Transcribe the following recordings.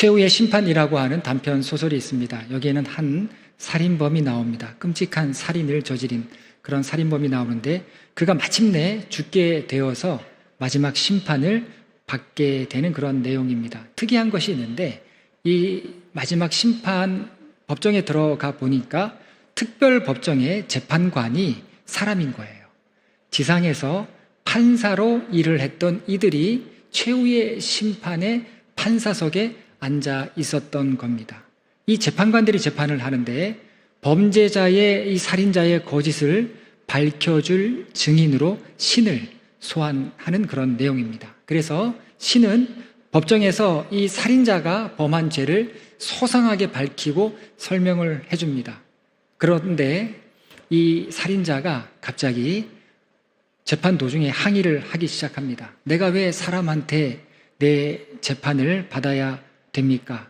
최후의 심판이라고 하는 단편 소설이 있습니다. 여기에는 한 살인범이 나옵니다. 끔찍한 살인을 저지른 그런 살인범이 나오는데 그가 마침내 죽게 되어서 마지막 심판을 받게 되는 그런 내용입니다. 특이한 것이 있는데 이 마지막 심판 법정에 들어가 보니까 특별법정의 재판관이 사람인 거예요. 지상에서 판사로 일을 했던 이들이 최후의 심판의 판사석에 앉아 있었던 겁니다. 이 재판관들이 재판을 하는데 범죄자의 이 살인자의 거짓을 밝혀줄 증인으로 신을 소환하는 그런 내용입니다. 그래서 신은 법정에서 이 살인자가 범한 죄를 소상하게 밝히고 설명을 해줍니다. 그런데 이 살인자가 갑자기 재판 도중에 항의를 하기 시작합니다. 내가 왜 사람한테 내 재판을 받아야 됩니까?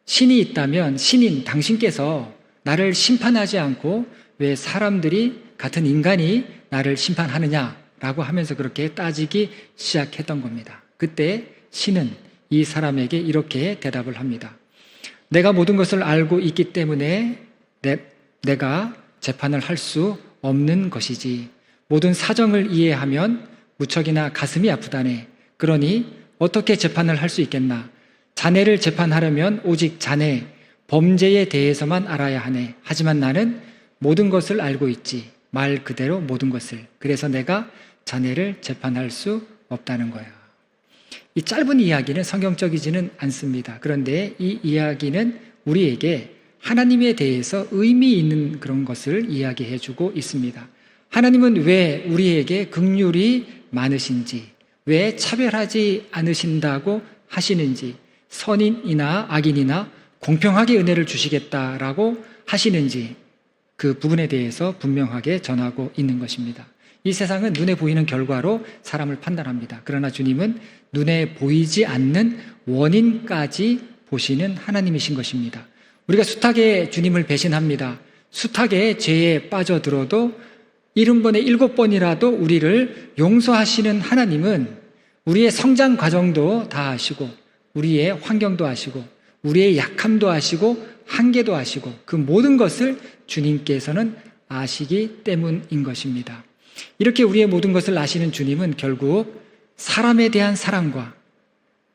신이 있다면 신인 당신께서 나를 심판하지 않고 왜 사람들이 같은 인간이 나를 심판하느냐라고 하면서 그렇게 따지기 시작했던 겁니다. 그때 신은 이 사람에게 이렇게 대답을 합니다. 내가 모든 것을 알고 있기 때문에 내가 재판을 할 수 없는 것이지. 모든 사정을 이해하면 무척이나 가슴이 아프다네. 그러니 어떻게 재판을 할 수 있겠나? 자네를 재판하려면 오직 자네 범죄에 대해서만 알아야 하네. 하지만 나는 모든 것을 알고 있지. 말 그대로 모든 것을. 그래서 내가 자네를 재판할 수 없다는 거야. 이 짧은 이야기는 성경적이지는 않습니다. 그런데 이 이야기는 우리에게 하나님에 대해서 의미 있는 그런 것을 이야기해 주고 있습니다. 하나님은 왜 우리에게 긍휼이 많으신지, 왜 차별하지 않으신다고 하시는지, 선인이나 악인이나 공평하게 은혜를 주시겠다라고 하시는지 그 부분에 대해서 분명하게 전하고 있는 것입니다. 이 세상은 눈에 보이는 결과로 사람을 판단합니다. 그러나 주님은 눈에 보이지 않는 원인까지 보시는 하나님이신 것입니다. 우리가 숱하게 주님을 배신합니다. 숱하게 죄에 빠져들어도 70번에 7번이라도 우리를 용서하시는 하나님은 우리의 성장 과정도 다 아시고 우리의 환경도 아시고 우리의 약함도 아시고 한계도 아시고 그 모든 것을 주님께서는 아시기 때문인 것입니다. 이렇게 우리의 모든 것을 아시는 주님은 결국 사람에 대한 사랑과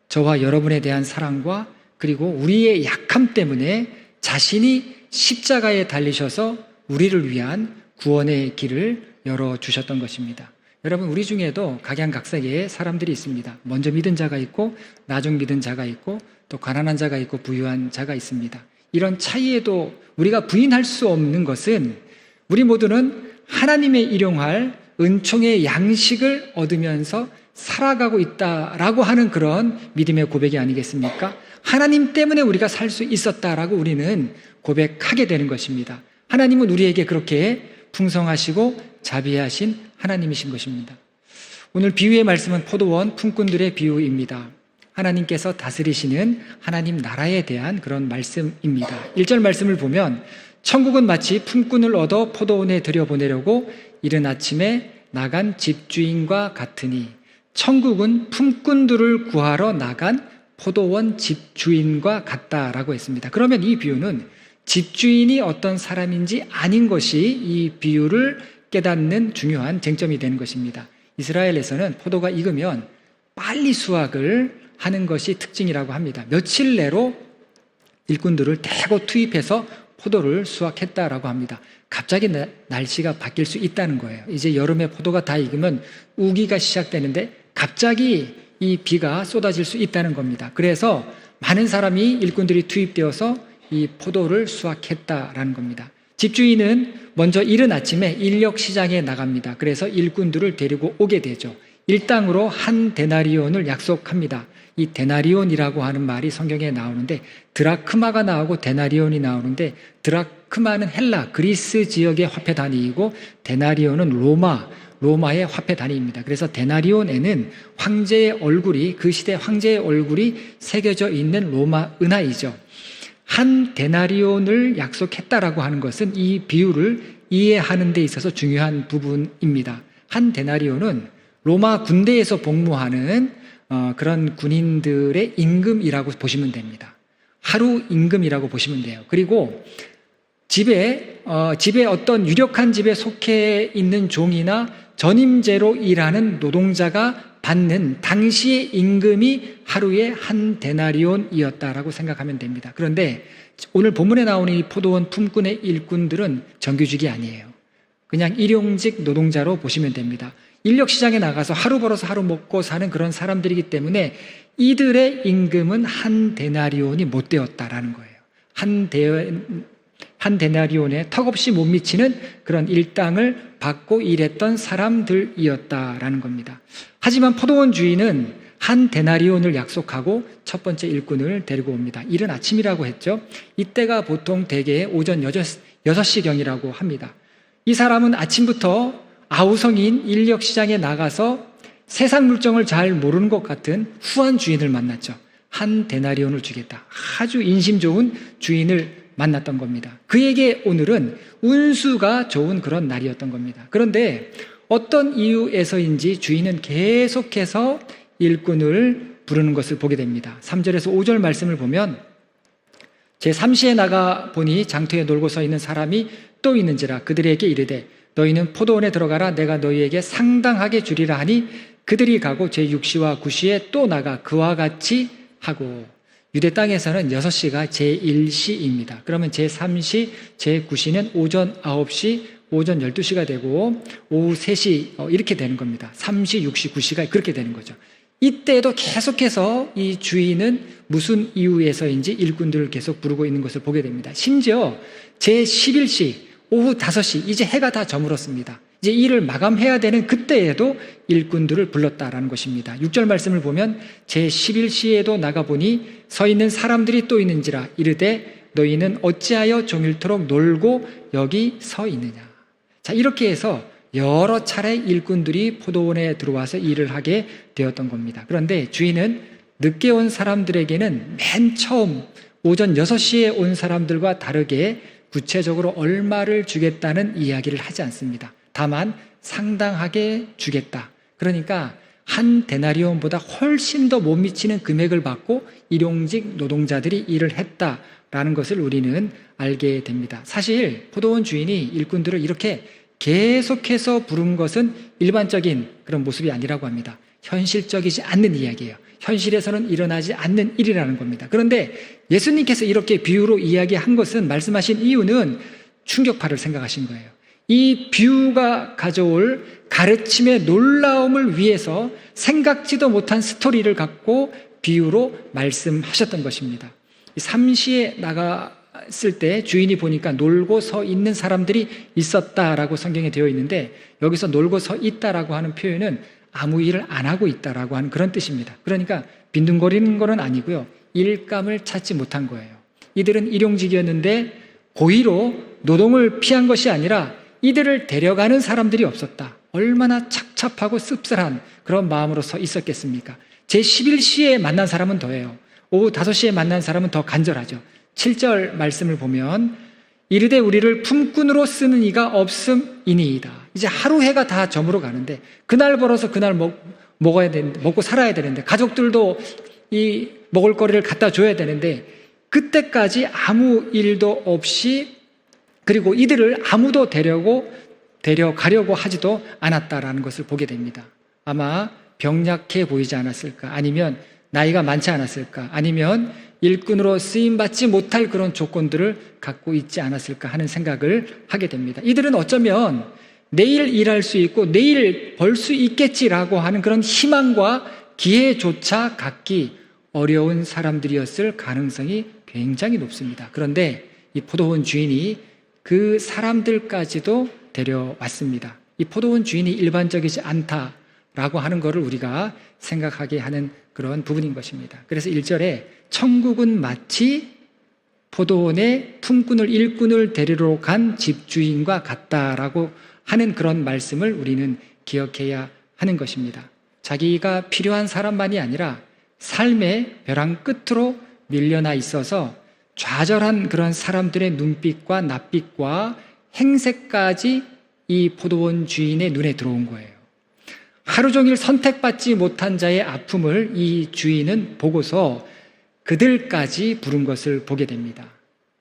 저와 여러분에 대한 사랑과 그리고 우리의 약함 때문에 자신이 십자가에 달리셔서 우리를 위한 구원의 길을 열어주셨던 것입니다. 여러분, 우리 중에도 각양각색의 사람들이 있습니다. 먼저 믿은 자가 있고 나중 믿은 자가 있고 또 가난한 자가 있고 부유한 자가 있습니다. 이런 차이에도 우리가 부인할 수 없는 것은 우리 모두는 하나님의 일용할 은총의 양식을 얻으면서 살아가고 있다라고 하는 그런 믿음의 고백이 아니겠습니까? 하나님 때문에 우리가 살 수 있었다라고 우리는 고백하게 되는 것입니다. 하나님은 우리에게 그렇게 풍성하시고 자비하신 하나님이신 것입니다. 오늘 비유의 말씀은 포도원 품꾼들의 비유입니다. 하나님께서 다스리시는 하나님 나라에 대한 그런 말씀입니다. 1절 말씀을 보면 천국은 마치 품꾼을 얻어 포도원에 들여보내려고 이른 아침에 나간 집주인과 같으니 천국은 품꾼들을 구하러 나간 포도원 집주인과 같다라고 했습니다. 그러면 이 비유는 집주인이 어떤 사람인지 아닌 것이 이 비유를 깨닫는 중요한 쟁점이 되는 것입니다. 이스라엘에서는 포도가 익으면 빨리 수확을 하는 것이 특징이라고 합니다. 며칠 내로 일꾼들을 대거 투입해서 포도를 수확했다라고 합니다. 갑자기 날씨가 바뀔 수 있다는 거예요. 이제 여름에 포도가 다 익으면 우기가 시작되는데 갑자기 이 비가 쏟아질 수 있다는 겁니다. 그래서 많은 사람이 일꾼들이 투입되어서 이 포도를 수확했다라는 겁니다. 집주인은 먼저 이른 아침에 인력 시장에 나갑니다. 그래서 일꾼들을 데리고 오게 되죠. 일당으로 한 데나리온을 약속합니다. 이 데나리온이라고 하는 말이 성경에 나오는데 드라크마가 나오고 데나리온이 나오는데 드라크마는 헬라, 그리스 지역의 화폐 단위이고 데나리온은 로마의 화폐 단위입니다. 그래서 데나리온에는 황제의 얼굴이 그 시대 황제의 얼굴이 새겨져 있는 로마 은하이죠. 한 데나리온을 약속했다라고 하는 것은 이 비유를 이해하는 데 있어서 중요한 부분입니다. 한 데나리온은 로마 군대에서 복무하는 그런 군인들의 임금이라고 보시면 됩니다. 하루 임금이라고 보시면 돼요. 그리고 집에 어떤 유력한 집에 속해 있는 종이나 전임제로 일하는 노동자가 받는 당시의 임금이 하루에 한 데나리온이었다라고 생각하면 됩니다. 그런데 오늘 본문에 나오는 이 포도원 품꾼의 일꾼들은 정규직이 아니에요. 그냥 일용직 노동자로 보시면 됩니다. 인력시장에 나가서 하루 벌어서 하루 먹고 사는 그런 사람들이기 때문에 이들의 임금은 한 데나리온이 못 되었다라는 거예요. 한 데나리온에 턱없이 못 미치는 그런 일당을 받고 일했던 사람들이었다라는 겁니다. 하지만 포도원 주인은 한 데나리온을 약속하고 첫 번째 일꾼을 데리고 옵니다. 이른 아침이라고 했죠. 이때가 보통 대개 오전 6시경이라고 합니다. 이 사람은 아침부터 아우성인 인력시장에 나가서 세상 물정을 잘 모르는 것 같은 후한 주인을 만났죠. 한 데나리온을 주겠다. 아주 인심 좋은 주인을 만났던 겁니다. 그에게 오늘은 운수가 좋은 그런 날이었던 겁니다. 그런데 어떤 이유에서인지 주인은 계속해서 일꾼을 부르는 것을 보게 됩니다. 3절에서 5절 말씀을 보면 제3시에 나가 보니 장터에 놀고 서 있는 사람이 또 있는지라 그들에게 이르되 너희는 포도원에 들어가라 내가 너희에게 상당하게 주리라 하니 그들이 가고 제6시와 9시에 또 나가 그와 같이 하고 유대 땅에서는 6시가 제1시입니다. 그러면 제3시, 제9시는 오전 9시, 오전 12시가 되고 오후 3시 이렇게 되는 겁니다. 3시, 6시, 9시가 그렇게 되는 거죠. 이때도 계속해서 이 주인은 무슨 이유에서인지 일꾼들을 계속 부르고 있는 것을 보게 됩니다. 심지어 제11시, 오후 5시, 이제 해가 다 저물었습니다. 이제 일을 마감해야 되는 그때에도 일꾼들을 불렀다라는 것입니다. 6절 말씀을 보면 제11시에도 나가보니 서 있는 사람들이 또 있는지라 이르되 너희는 어찌하여 종일토록 놀고 여기 서 있느냐. 자, 이렇게 해서 여러 차례 일꾼들이 포도원에 들어와서 일을 하게 되었던 겁니다. 그런데 주인은 늦게 온 사람들에게는 맨 처음 오전 6시에 온 사람들과 다르게 구체적으로 얼마를 주겠다는 이야기를 하지 않습니다. 다만 상당하게 주겠다. 그러니까 한 데나리온보다 훨씬 더 못 미치는 금액을 받고 일용직 노동자들이 일을 했다라는 것을 우리는 알게 됩니다. 사실 포도원 주인이 일꾼들을 이렇게 계속해서 부른 것은 일반적인 그런 모습이 아니라고 합니다. 현실적이지 않는 이야기예요. 현실에서는 일어나지 않는 일이라는 겁니다. 그런데 예수님께서 이렇게 비유로 이야기한 것은, 말씀하신 이유는 충격파를 생각하신 거예요. 이 비유가 가져올 가르침의 놀라움을 위해서 생각지도 못한 스토리를 갖고 비유로 말씀하셨던 것입니다. 3시에 나갔을 때 주인이 보니까 놀고 서 있는 사람들이 있었다라고 성경에 되어 있는데, 여기서 놀고 서 있다라고 하는 표현은 아무 일을 안 하고 있다라고 하는 그런 뜻입니다. 그러니까 빈둥거리는 건 아니고요, 일감을 찾지 못한 거예요. 이들은 일용직이었는데 고의로 노동을 피한 것이 아니라 이들을 데려가는 사람들이 없었다. 얼마나 착잡하고 씁쓸한 그런 마음으로 서 있었겠습니까? 제11시에 만난 사람은 더해요. 오후 5시에 만난 사람은 더 간절하죠. 7절 말씀을 보면 이르되 우리를 품꾼으로 쓰는 이가 없음이니이다. 이제 하루 해가 다 저물어 가는데 그날 벌어서 그날 먹어야 되는데, 먹고 살아야 되는데, 가족들도 이 먹을 거리를 갖다 줘야 되는데 그때까지 아무 일도 없이, 그리고 이들을 아무도 데려가려고 하지도 않았다라는 것을 보게 됩니다. 아마 병약해 보이지 않았을까, 아니면 나이가 많지 않았을까, 아니면 일꾼으로 쓰임받지 못할 그런 조건들을 갖고 있지 않았을까 하는 생각을 하게 됩니다. 이들은 어쩌면 내일 일할 수 있고 내일 벌 수 있겠지라고 하는 그런 희망과 기회조차 갖기 어려운 사람들이었을 가능성이 굉장히 높습니다. 그런데 이 포도원 주인이 그 사람들까지도 데려왔습니다. 이 포도원 주인이 일반적이지 않다라고 하는 것을 우리가 생각하게 하는 그런 부분인 것입니다. 그래서 1절에 천국은 마치 포도원에 품꾼을, 일꾼을 데리러 간 집주인과 같다라고 하는 그런 말씀을 우리는 기억해야 하는 것입니다. 자기가 필요한 사람만이 아니라 삶의 벼랑 끝으로 밀려나 있어서 좌절한 그런 사람들의 눈빛과 낯빛과 행세까지 이 포도원 주인의 눈에 들어온 거예요. 하루 종일 선택받지 못한 자의 아픔을 이 주인은 보고서 그들까지 부른 것을 보게 됩니다.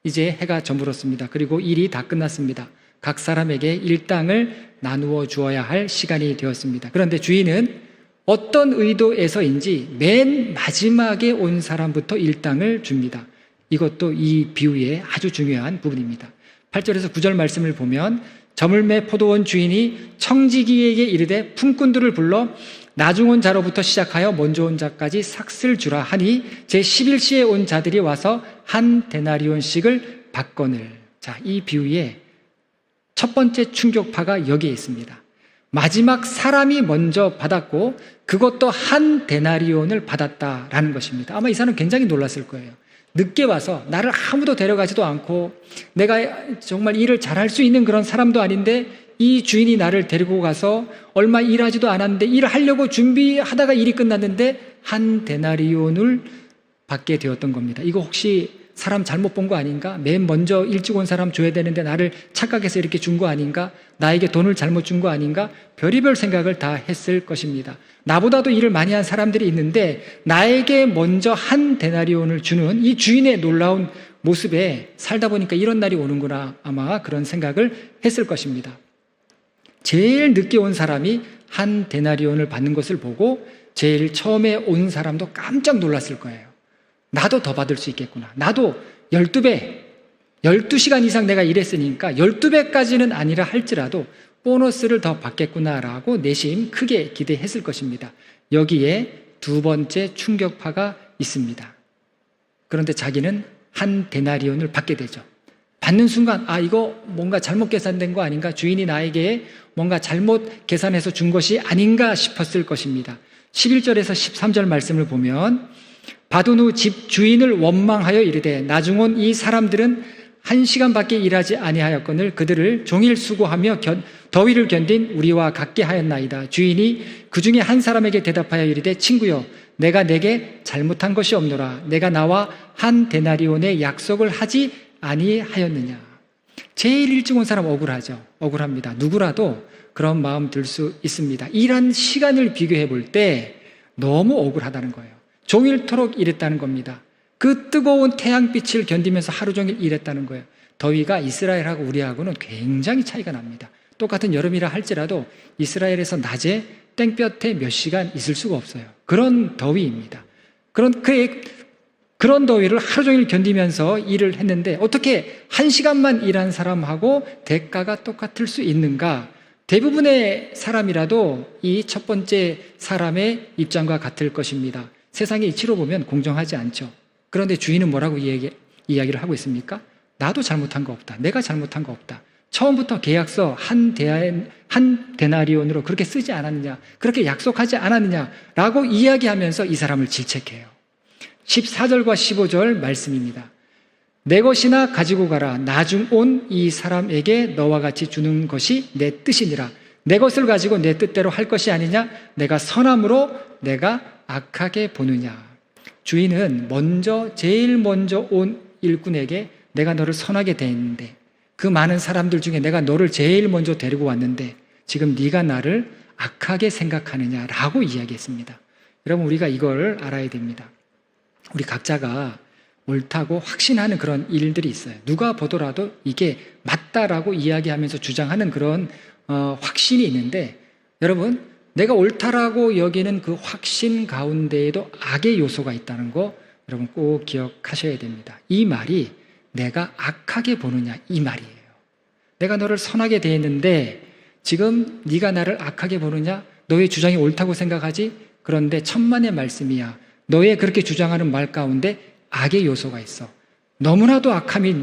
이제 해가 저물었습니다. 그리고 일이 다 끝났습니다. 각 사람에게 일당을 나누어 주어야 할 시간이 되었습니다. 그런데 주인은 어떤 의도에서인지 맨 마지막에 온 사람부터 일당을 줍니다. 이것도 이 비유의 아주 중요한 부분입니다. 8절에서 9절 말씀을 보면 저물매 포도원 주인이 청지기에게 이르되 품꾼들을 불러 나중 온 자로부터 시작하여 먼저 온 자까지 삭슬 주라 하니 제 11시에 온 자들이 와서 한 데나리온씩을 받거늘. 자, 이 비유의 첫 번째 충격파가 여기에 있습니다. 마지막 사람이 먼저 받았고 그것도 한 데나리온을 받았다라는 것입니다. 아마 이 사람은 굉장히 놀랐을 거예요. 늦게 와서 나를 아무도 데려가지도 않고 내가 정말 일을 잘할 수 있는 그런 사람도 아닌데 이 주인이 나를 데리고 가서 얼마 일하지도 않았는데 일을 하려고 준비하다가 일이 끝났는데 한 데나리온을 받게 되었던 겁니다. 이거 혹시 사람 잘못 본 거 아닌가? 맨 먼저 일찍 온 사람 줘야 되는데 나를 착각해서 이렇게 준 거 아닌가? 나에게 돈을 잘못 준 거 아닌가? 별의별 생각을 다 했을 것입니다. 나보다도 일을 많이 한 사람들이 있는데 나에게 먼저 한 데나리온을 주는 이 주인의 놀라운 모습에 살다 보니까 이런 날이 오는구나, 아마 그런 생각을 했을 것입니다. 제일 늦게 온 사람이 한 데나리온을 받는 것을 보고 제일 처음에 온 사람도 깜짝 놀랐을 거예요. 나도 더 받을 수 있겠구나. 나도 12배, 12시간 이상 내가 일했으니까 12배까지는 아니라 할지라도 보너스를 더 받겠구나라고 내심 크게 기대했을 것입니다. 여기에 두 번째 충격파가 있습니다. 그런데 자기는 한 데나리온을 받게 되죠. 받는 순간 이거 뭔가 잘못 계산된 거 아닌가? 주인이 나에게 뭔가 잘못 계산해서 준 것이 아닌가 싶었을 것입니다. 11절에서 13절 말씀을 보면 받은 후 집 주인을 원망하여 이르되 나중 온 이 사람들은 1시간밖에 일하지 아니하였거늘 그들을 종일 수고하며 더위를 견딘 우리와 같게 하였나이다. 주인이 그 중에 한 사람에게 대답하여 이르되 친구여 내가 내게 잘못한 것이 없노라. 내가 나와 한 데나리온의 약속을 하지 아니하였느냐. 제일 일찍 온 사람 억울하죠. 억울합니다. 누구라도 그런 마음 들 수 있습니다. 일한 시간을 비교해 볼 때 너무 억울하다는 거예요. 종일토록 일했다는 겁니다. 그 뜨거운 태양빛을 견디면서 하루 종일 일했다는 거예요. 더위가 이스라엘하고 우리하고는 굉장히 차이가 납니다. 똑같은 여름이라 할지라도 이스라엘에서 낮에 땡볕에 몇 시간 있을 수가 없어요. 그런 더위입니다. 그런 더위를 하루 종일 견디면서 일을 했는데 어떻게 1시간만 일한 사람하고 대가가 똑같을 수 있는가? 대부분의 사람이라도 이 첫 번째 사람의 입장과 같을 것입니다. 세상의 이치로 보면 공정하지 않죠. 그런데 주인은 뭐라고 이야기를 하고 있습니까? 나도 잘못한 거 없다. 내가 잘못한 거 없다. 처음부터 계약서 한 데나리온으로 그렇게 쓰지 않았느냐, 그렇게 약속하지 않았느냐라고 이야기하면서 이 사람을 질책해요. 14절과 15절 말씀입니다. 내 것이나 가지고 가라. 나중 온 이 사람에게 너와 같이 주는 것이 내 뜻이니라. 내 것을 가지고 내 뜻대로 할 것이 아니냐? 내가 선함으로 내가 악하게 보느냐. 주인은 제일 먼저 온 일꾼에게 내가 너를 선하게 대했는데 그 많은 사람들 중에 내가 너를 제일 먼저 데리고 왔는데 지금 네가 나를 악하게 생각하느냐라고 이야기했습니다. 여러분, 우리가 이걸 알아야 됩니다. 우리 각자가 옳다고 확신하는 그런 일들이 있어요. 누가 보더라도 이게 맞다라고 이야기하면서 주장하는 그런 확신이 있는데, 여러분, 내가 옳다라고 여기는 그 확신 가운데에도 악의 요소가 있다는 거 여러분 꼭 기억하셔야 됩니다. 이 말이 내가 악하게 보느냐, 이 말이에요. 내가 너를 선하게 대했는데 지금 네가 나를 악하게 보느냐? 너의 주장이 옳다고 생각하지? 그런데 천만의 말씀이야. 너의 그렇게 주장하는 말 가운데 악의 요소가 있어. 너무나도 악함이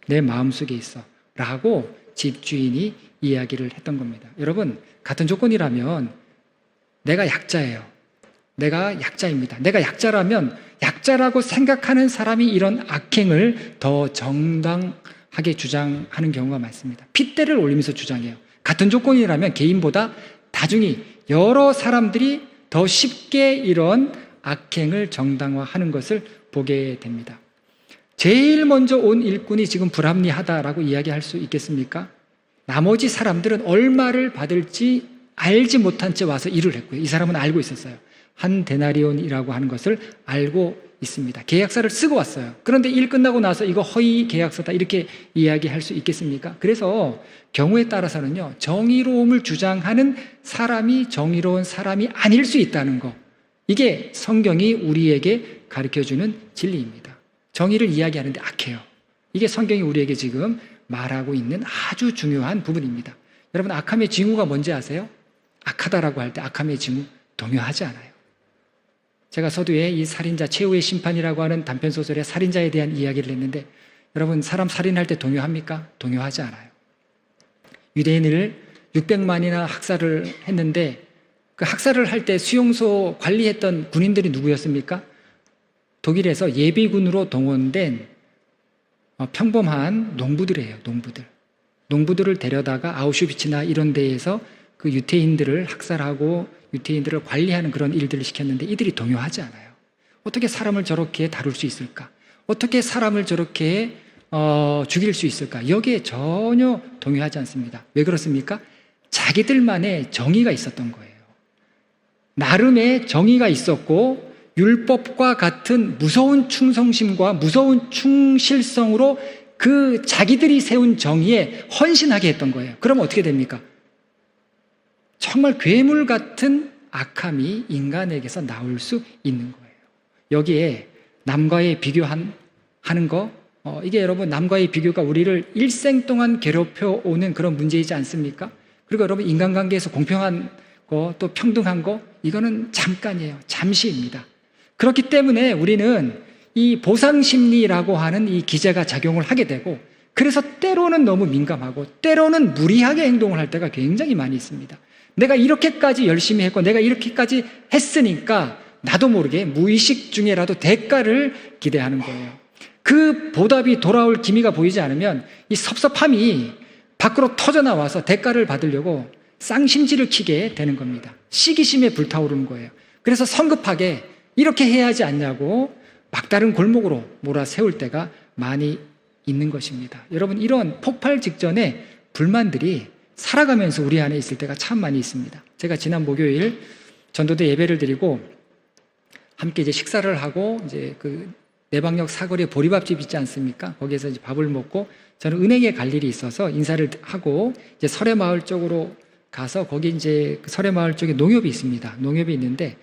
내 마음속에 있어. 라고 집주인이 이야기를 했던 겁니다. 여러분, 같은 조건이라면 내가 약자예요. 내가 약자입니다. 내가 약자라면 약자라고 생각하는 사람이 이런 악행을 더 정당하게 주장하는 경우가 많습니다. 핏대를 올리면서 주장해요. 같은 조건이라면 개인보다 다중이 여러 사람들이 더 쉽게 이런 악행을 정당화하는 것을 보게 됩니다. 제일 먼저 온 일꾼이 지금 불합리하다라고 이야기할 수 있겠습니까? 나머지 사람들은 얼마를 받을지 알지 못한 채 와서 일을 했고요. 이 사람은 알고 있었어요. 한 데나리온이라고 하는 것을 알고 있습니다. 계약서를 쓰고 왔어요. 그런데 일 끝나고 나서 이거 허위 계약서다 이렇게 이야기할 수 있겠습니까? 그래서 경우에 따라서는요, 정의로움을 주장하는 사람이 정의로운 사람이 아닐 수 있다는 거, 이게 성경이 우리에게 가르쳐주는 진리입니다. 정의를 이야기하는데 악해요. 이게 성경이 우리에게 지금 말하고 있는 아주 중요한 부분입니다. 여러분, 악함의 징후가 뭔지 아세요? 악하다라고 할 때 악함의 징후 동요하지 않아요. 제가 서두에 이 살인자 최후의 심판이라고 하는 단편소설의 살인자에 대한 이야기를 했는데, 여러분, 사람 살인할 때 동요합니까? 동요하지 않아요. 유대인을 600만이나 학살을 했는데 그 학살을 할 때 수용소 관리했던 군인들이 누구였습니까? 독일에서 예비군으로 동원된 평범한 농부들이에요. 농부들을 데려다가 아우슈비츠나 이런 데에서 그 유태인들을 학살하고 유태인들을 관리하는 그런 일들을 시켰는데 이들이 동요하지 않아요. 어떻게 사람을 저렇게 다룰 수 있을까? 어떻게 사람을 저렇게 죽일 수 있을까? 여기에 전혀 동요하지 않습니다. 왜 그렇습니까? 자기들만의 정의가 있었던 거예요. 나름의 정의가 있었고 율법과 같은 무서운 충성심과 무서운 충실성으로 그 자기들이 세운 정의에 헌신하게 했던 거예요. 그럼 어떻게 됩니까? 정말 괴물 같은 악함이 인간에게서 나올 수 있는 거예요. 여기에 남과의 비교하는 거, 이게 여러분, 남과의 비교가 우리를 일생 동안 괴롭혀 오는 그런 문제이지 않습니까? 그리고 여러분, 인간관계에서 공평한 거, 또 평등한 거, 이거는 잠깐이에요. 잠시입니다. 그렇기 때문에 우리는 이 보상심리라고 하는 이 기제가 작용을 하게 되고, 그래서 때로는 너무 민감하고 때로는 무리하게 행동을 할 때가 굉장히 많이 있습니다. 내가 이렇게까지 열심히 했고 내가 이렇게까지 했으니까 나도 모르게 무의식 중에라도 대가를 기대하는 거예요. 그 보답이 돌아올 기미가 보이지 않으면 이 섭섭함이 밖으로 터져나와서 대가를 받으려고 쌍심지를 키게 되는 겁니다. 시기심에 불타오르는 거예요. 그래서 성급하게 이렇게 해야 하지 않냐고 막다른 골목으로 몰아세울 때가 많이 있는 것입니다. 여러분, 이런 폭발 직전에 불만들이 살아가면서 우리 안에 있을 때가 참 많이 있습니다. 제가 지난 목요일 전도대 예배를 드리고 함께 이제 식사를 하고 이제 그 내방역 사거리에 보리밥집 있지 않습니까? 거기에서 이제 밥을 먹고 저는 은행에 갈 일이 있어서 인사를 하고 이제 설해마을 쪽으로 가서 거기 이제 설해마을 쪽에 농협이 있습니다. 농협이 있는데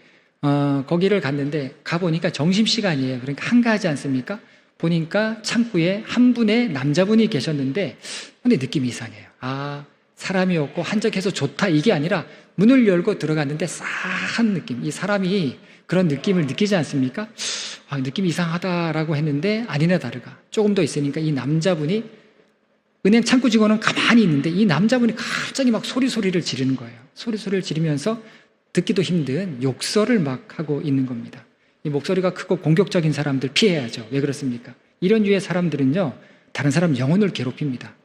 거기를 갔는데 가보니까 점심시간이에요. 그러니까 한가하지 않습니까? 보니까 창구에 한 분의 남자분이 계셨는데 근데 느낌이 이상해요. 사람이 없고 한적해서 좋다 이게 아니라 문을 열고 들어갔는데 싸한 느낌, 이 사람이 그런 느낌을 느끼지 않습니까? 느낌이 이상하다라고 했는데 아니나 다르가 조금 더 있으니까 이 남자분이 은행 창구 직원은 가만히 있는데 이 남자분이 갑자기 막 소리를 지르는 거예요. 소리를 지르면서 듣기도 힘든 욕설을 막 하고 있는 겁니다. 이 목소리가 크고 공격적인 사람들 피해야죠. 왜 그렇습니까? 이런 류의 사람들은요, 다른 사람 영혼을 괴롭힙니다.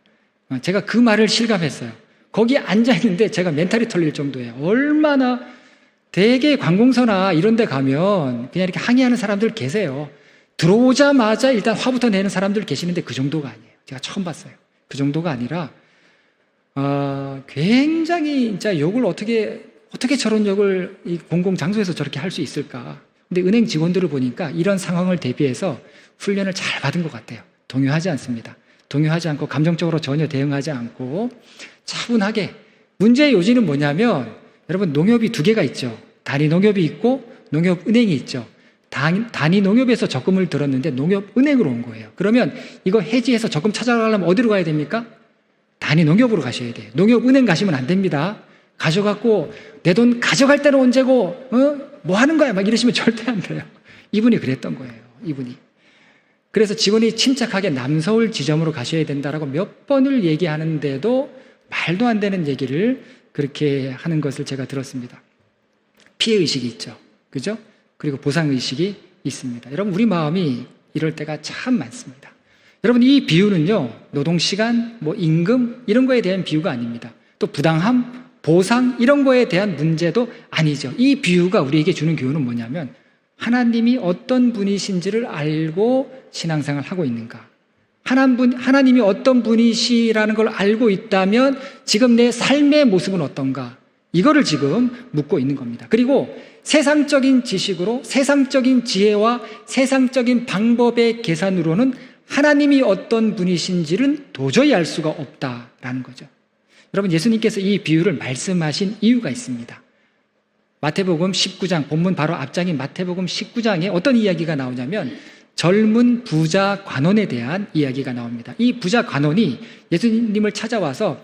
제가 그 말을 실감했어요. 거기에 앉아있는데 제가 멘탈이 털릴 정도예요. 얼마나 대개 관공서나 이런 데 가면 그냥 이렇게 항의하는 사람들 계세요. 들어오자마자 일단 화부터 내는 사람들 계시는데 그 정도가 아니에요. 제가 처음 봤어요. 그 정도가 아니라 굉장히 진짜 욕을 어떻게 저런 욕을 이 공공장소에서 저렇게 할 수 있을까. 근데 은행 직원들을 보니까 이런 상황을 대비해서 훈련을 잘 받은 것 같아요. 동요하지 않습니다. 동요하지 않고 감정적으로 전혀 대응하지 않고 차분하게. 문제의 요지는 뭐냐면 여러분, 농협이 두 개가 있죠. 단위 농협이 있고 농협은행이 있죠. 단위 농협에서 적금을 들었는데 농협은행으로 온 거예요. 그러면 이거 해지해서 적금 찾아가려면 어디로 가야 됩니까? 단위 농협으로 가셔야 돼요. 농협은행 가시면 안 됩니다. 가져갖고 내 돈 가져갈 때는 언제고 뭐 하는 거야 막 이러시면 절대 안 돼요. 이분이 그랬던 거예요. 이분이. 그래서 직원이 침착하게 남서울 지점으로 가셔야 된다라고 몇 번을 얘기하는데도 말도 안 되는 얘기를 그렇게 하는 것을 제가 들었습니다. 피해의식이 있죠. 그죠? 그리고 보상의식이 있습니다. 여러분, 우리 마음이 이럴 때가 참 많습니다. 여러분, 이 비유는요, 노동시간, 임금, 이런 거에 대한 비유가 아닙니다. 또 부당함, 보상, 이런 거에 대한 문제도 아니죠. 이 비유가 우리에게 주는 교훈은 뭐냐면, 하나님이 어떤 분이신지를 알고 신앙생활을 하고 있는가. 하나님이 어떤 분이시라는 걸 알고 있다면 지금 내 삶의 모습은 어떤가. 이거를 지금 묻고 있는 겁니다. 그리고 세상적인 지식으로, 세상적인 지혜와 세상적인 방법의 계산으로는 하나님이 어떤 분이신지는 도저히 알 수가 없다라는 거죠. 여러분, 예수님께서 이 비유를 말씀하신 이유가 있습니다. 마태복음 19장, 본문 바로 앞장인 마태복음 19장에 어떤 이야기가 나오냐면 젊은 부자 관원에 대한 이야기가 나옵니다. 이 부자 관원이 예수님을 찾아와서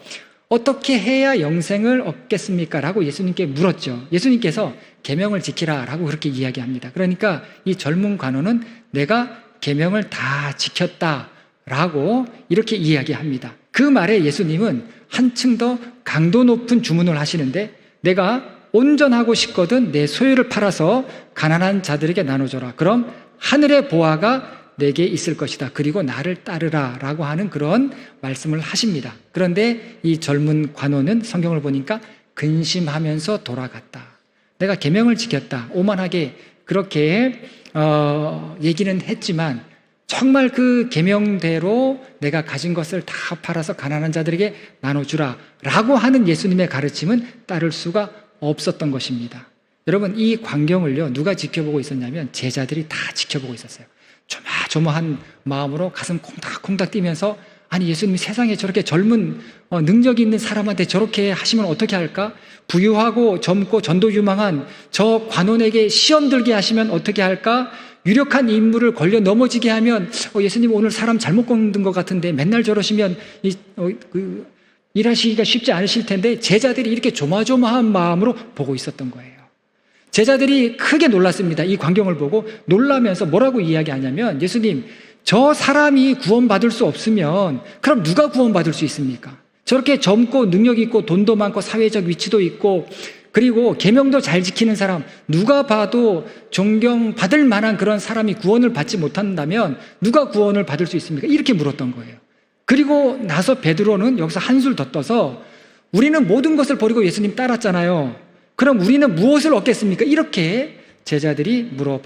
어떻게 해야 영생을 얻겠습니까? 라고 예수님께 물었죠. 예수님께서 계명을 지키라 라고 그렇게 이야기합니다. 그러니까 이 젊은 관원은 내가 계명을 다 지켰다 라고 이렇게 이야기합니다. 그 말에 예수님은 한층 더 강도 높은 주문을 하시는데, 내가 온전하고 싶거든 내 소유를 팔아서 가난한 자들에게 나눠줘라. 그럼 하늘의 보화가 내게 있을 것이다. 그리고 나를 따르라 라고 하는 그런 말씀을 하십니다. 그런데 이 젊은 관원은 성경을 보니까 근심하면서 돌아갔다. 내가 계명을 지켰다. 오만하게 그렇게 얘기는 했지만 정말 그 계명대로 내가 가진 것을 다 팔아서 가난한 자들에게 나눠주라 라고 하는 예수님의 가르침은 따를 수가 없었던 것입니다. 여러분, 이 광경을요, 누가 지켜보고 있었냐면 제자들이 다 지켜보고 있었어요. 조마조마한 마음으로 가슴 콩닥콩닥 뛰면서, 아니 예수님이 세상에 저렇게 젊은 능력이 있는 사람한테 저렇게 하시면 어떻게 할까? 부유하고 젊고 전도 유망한 저 관원에게 시험 들게 하시면 어떻게 할까? 유력한 인물을 걸려 넘어지게 하면 예수님 오늘 사람 잘못 건든 것 같은데 맨날 저러시면 일하시기가 쉽지 않으실 텐데, 제자들이 이렇게 조마조마한 마음으로 보고 있었던 거예요. 제자들이 크게 놀랐습니다. 이 광경을 보고 놀라면서 뭐라고 이야기하냐면, 예수님, 저 사람이 구원받을 수 없으면 그럼 누가 구원받을 수 있습니까? 저렇게 젊고 능력 있고 돈도 많고 사회적 위치도 있고 그리고 계명도 잘 지키는 사람, 누가 봐도 존경받을 만한 그런 사람이 구원을 받지 못한다면 누가 구원을 받을 수 있습니까? 이렇게 물었던 거예요. 그리고 나서 베드로는 여기서 한술 더 떠서, 우리는 모든 것을 버리고 예수님 따랐잖아요. 그럼 우리는 무엇을 얻겠습니까? 이렇게 제자들이 물어봤던